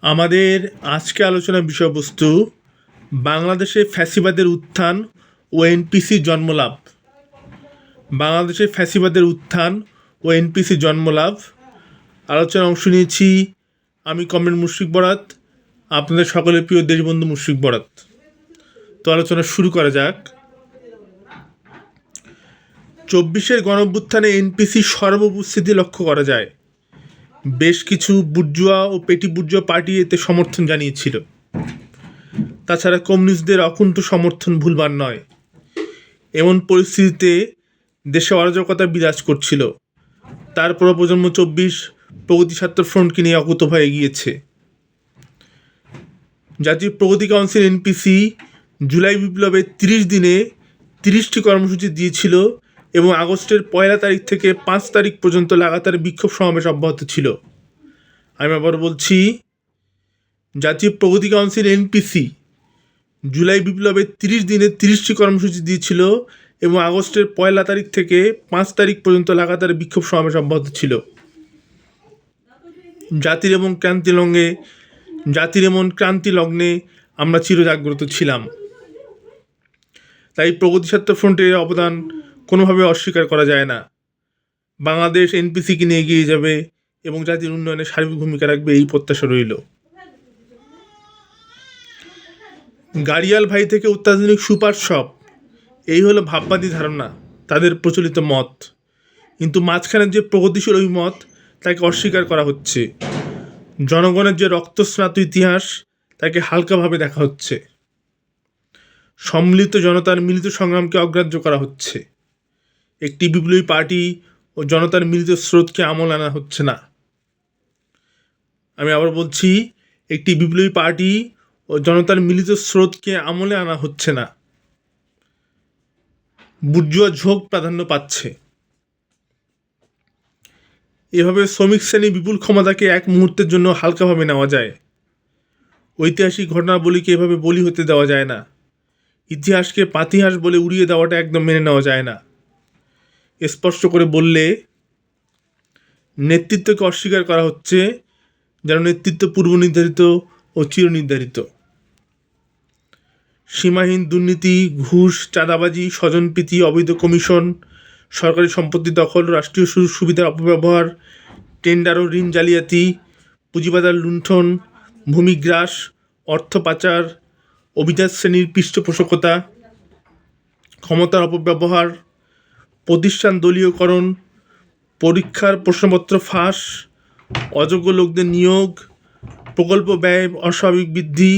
আমাদের আজকে আলোচনার বিষয়বস্তু বাংলাদেশে ফ্যাসিবাদের উত্থান ও এনপিসি জন্মলাভ। বাংলাদেশে ফ্যাসিবাদের উত্থান ও এনপিসি জন্মলাভ আলোচনায় অংশ নিয়েছি আমি কমরেড মুশফিক বরাত, আপনাদের সকলের প্রিয় দেশবন্ধু মুশফিক বরাত। তো আলোচনা শুরু করা যাক। 24-এর গণঅভ্যুত্থানে এনপিসি সর্বোপস্থিতি লক্ষ্য করা যায়। বেশ কিছু বুর্জোয়া ও পেটি বুর্জোয়া পার্টি এতে সমর্থন জানিয়েছিল। তাছাড়া কমিউনিস্টদের অকুণ্ঠ সমর্থন ভুলবার নয়। এমন পরিস্থিতিতে দেশে অরাজকতা বিরাজ করছিল। তারপর প্রজন্ম 24 প্রগতি ছাত্র ফ্রন্টকে নিয়ে অকুতোভয় এগিয়েছে। জাতীয় প্রগতি কাউন্সিল এনপিসি জুলাই বিপ্লবে 30 দিনে 30টি কর্মসূচি দিয়েছিল এবং আগস্টের 1 তারিখ থেকে 5 তারিখ পর্যন্ত লাগাতার বিক্ষোভ সমাবেশ অব্যাহত ছিল। আমি আবার বলছি, জাতীয় প্রগতি কাউন্সিল এনপিসি জুলাই বিপ্লবে 30 দিনে 30টি কর্মসূচি দিয়েছিল এবং আগস্টের 1 তারিখ থেকে 5 তারিখ পর্যন্ত লাগাতার বিক্ষোভ সমাবেশ অব্যাহত ছিল। জাতির এমন ক্রান্তি লগ্নে আমরা চিরজাগ্রত ছিলাম। তাই প্রগতি ছাত্র ফ্রন্টের অবদান কোনোভাবে অস্বীকার করা যায় না। বাংলাদেশ এনপিসিকে নিয়ে এগিয়ে যাবে এবং জাতির উন্নয়নে সার্বিক ভূমিকা রাখবে, এই প্রত্যাশা রইল। গাড়িয়াল ভাই থেকে অত্যাধুনিক সুপার শপ, এই হলো ভাববাদী ধারণা, তাদের প্রচলিত মত। কিন্তু মাঝখানের যে প্রগতিশীল ওই মত, তাকে অস্বীকার করা হচ্ছে। জনগণের যে রক্তস্নাত ইতিহাস, তাকে হালকাভাবে দেখা হচ্ছে। সম্মিলিত জনতার মিলিত সংগ্রামকে অগ্রাহ্য করা হচ্ছে। একটি বিপ্লবী পার্টি ও জনতার মিলিত স্রোতকে আমল আনা হচ্ছে না। আমি আবার বলছি, একটি বিপ্লবী পার্টি ও জনতার মিলিত স্রোতকে আমলে আনা হচ্ছে না। বুর্জোয়া ঝোঁক প্রাধান্য পাচ্ছে। এভাবে শ্রমিক শ্রেণী বিপুল ক্ষমতাকে এক মুহূর্তের জন্য হালকাভাবে নেওয়া যায়। ঐতিহাসিক ঘটনাবলীকে এভাবে বলি হতে দেওয়া যায় না। ইতিহাসকে পাতিহাস বলে উড়িয়ে দেওয়াটা একদম মেনে নেওয়া যায় না। স্পষ্ট করে বললে, নেতৃত্বকে অস্বীকার করা হচ্ছে, যেন নেতৃত্ব পূর্ব নির্ধারিত ও চিরনির্ধারিত। সীমাহীন দুর্নীতি, ঘুষ, চাঁদাবাজি, স্বজনপ্রীতি, অবৈধ কমিশন, সরকারি সম্পত্তি দখল, রাষ্ট্রীয় সুযোগ সুবিধার অপব্যবহার, টেন্ডার ও ঋণ জালিয়াতি, পুঁজিবাজার লুণ্ঠন, ভূমিগ্রাস, অর্থ পাচার, অভিজাত শ্রেণীর পৃষ্ঠপোষকতা, ক্ষমতার অপব্যবহার, প্রতিষ্ঠান দলীয়করণ, পরীক্ষার প্রশ্নপত্র ফাঁস, অযোগ্য লোকদের নিয়োগ, প্রকল্প ব্যয় অস্বাভাবিক বৃদ্ধি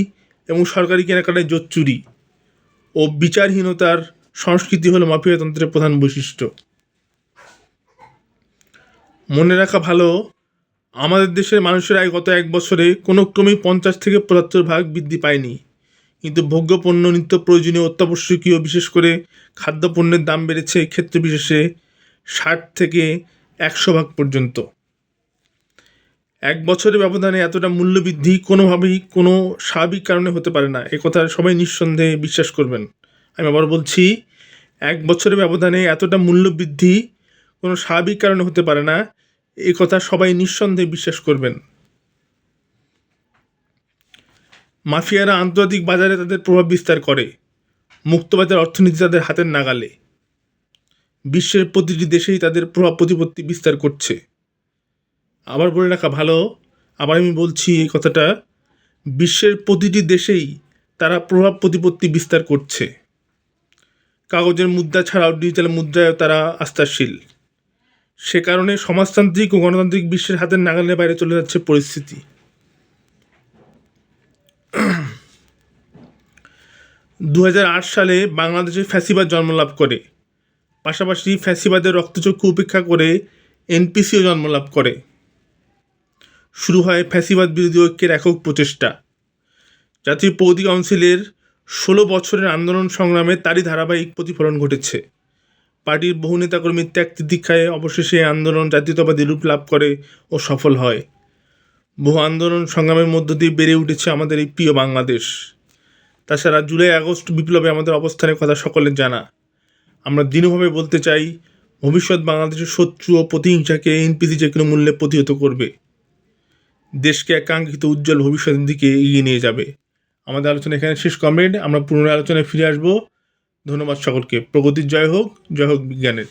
এবং সরকারি কেনাকাটায় জোট চুরি ও বিচারহীনতার সংস্কৃতি হল মাফিয়াতন্ত্রের প্রধান বৈশিষ্ট্য। মনে রাখা ভালো, আমাদের দেশের মানুষের আয় গত 1 বছরে কোনো ক্রমেই 50 থেকে 75% বৃদ্ধি পায়নি। কিন্তু ভোগ্যপণ্য, নিত্য প্রয়োজনীয়, অত্যাবশ্যকীয়, বিশেষ করে খাদ্যপণ্যের দাম বেড়েছে ক্ষেত্র বিশেষে 60 থেকে 100% পর্যন্ত। 1 বছরের ব্যবধানে এতটা মূল্যবৃদ্ধি কোনোভাবেই কোনো স্বাভাবিক কারণে হতে পারে না। একথা সবাই নিঃসন্দেহে বিশ্বাস করবেন। আমি আবার বলছি, 1 বছরের ব্যবধানে এতটা মূল্যবৃদ্ধি কোনো স্বাভাবিক কারণে হতে পারে না, কথা সবাই নিঃসন্দেহে বিশ্বাস করবেন। মাফিয়ারা আন্তর্জাতিক বাজারে তাদের প্রভাব বিস্তার করে। মুক্তবাজার অর্থনীতি তাদের হাতের নাগালে। বিশ্বের প্রতিটি দেশেই তাদের প্রভাব প্রতিপত্তি বিস্তার করছে। আবার বলে রাখা ভালো, আবার আমি বলছি এই কথাটা, বিশ্বের প্রতিটি দেশেই তারা প্রভাব প্রতিপত্তি বিস্তার করছে। কাগজের মুদ্রা ছাড়াও ডিজিটাল মুদ্রায় তারা আস্থাশীল। সে কারণে সমাজতান্ত্রিক ও গণতান্ত্রিক বিশ্বের হাতের নাগালের বাইরে চলে যাচ্ছে পরিস্থিতি। 2008 সালে বাংলাদেশে ফ্যাসিবাদ জন্মলাভ করে। পাশাপাশি ফ্যাসিবাদের রক্তচক্ষু উপেক্ষা করে এনপিসিও জন্মলাভ করে। শুরু হয় ফ্যাসিবাদ বিরোধী ঐক্যের একক প্রচেষ্টা। জাতীয় প্রগতি কাউন্সিলের 16 বছরের আন্দোলন সংগ্রামে তারই ধারাবাহিক প্রতিফলন ঘটেছে। পার্টির বহু নেতাকর্মীর ত্যাগ তিতিক্ষায় অবশেষে আন্দোলন জাতীয়তাবাদী রূপ লাভ করে ও সফল হয়। বহু আন্দোলন সংগ্রামের মধ্য দিয়ে বেড়ে উঠেছে আমাদের এই প্রিয় বাংলাদেশ। তাছাড়া জুলাই আগস্ট বিপ্লবে আমাদের অবস্থানের কথা সকলের জানা। আমরা দৃঢ়ভাবে বলতে চাই, ভবিষ্যৎ বাংলাদেশের শত্রু ও প্রতিহিংসাকে এনপিসি যে কোনো মূল্যে প্রতিহত করবে। দেশকে একাঙ্ক্ষিত উজ্জ্বল ভবিষ্যতের দিকে এগিয়ে নিয়ে যাবে। আমাদের আলোচনা এখানে শেষ কমরেড, আমরা পুনরায় আলোচনায় ফিরে আসবো। ধন্যবাদ সকলকে। প্রগতির জয় হোক বিজ্ঞানের।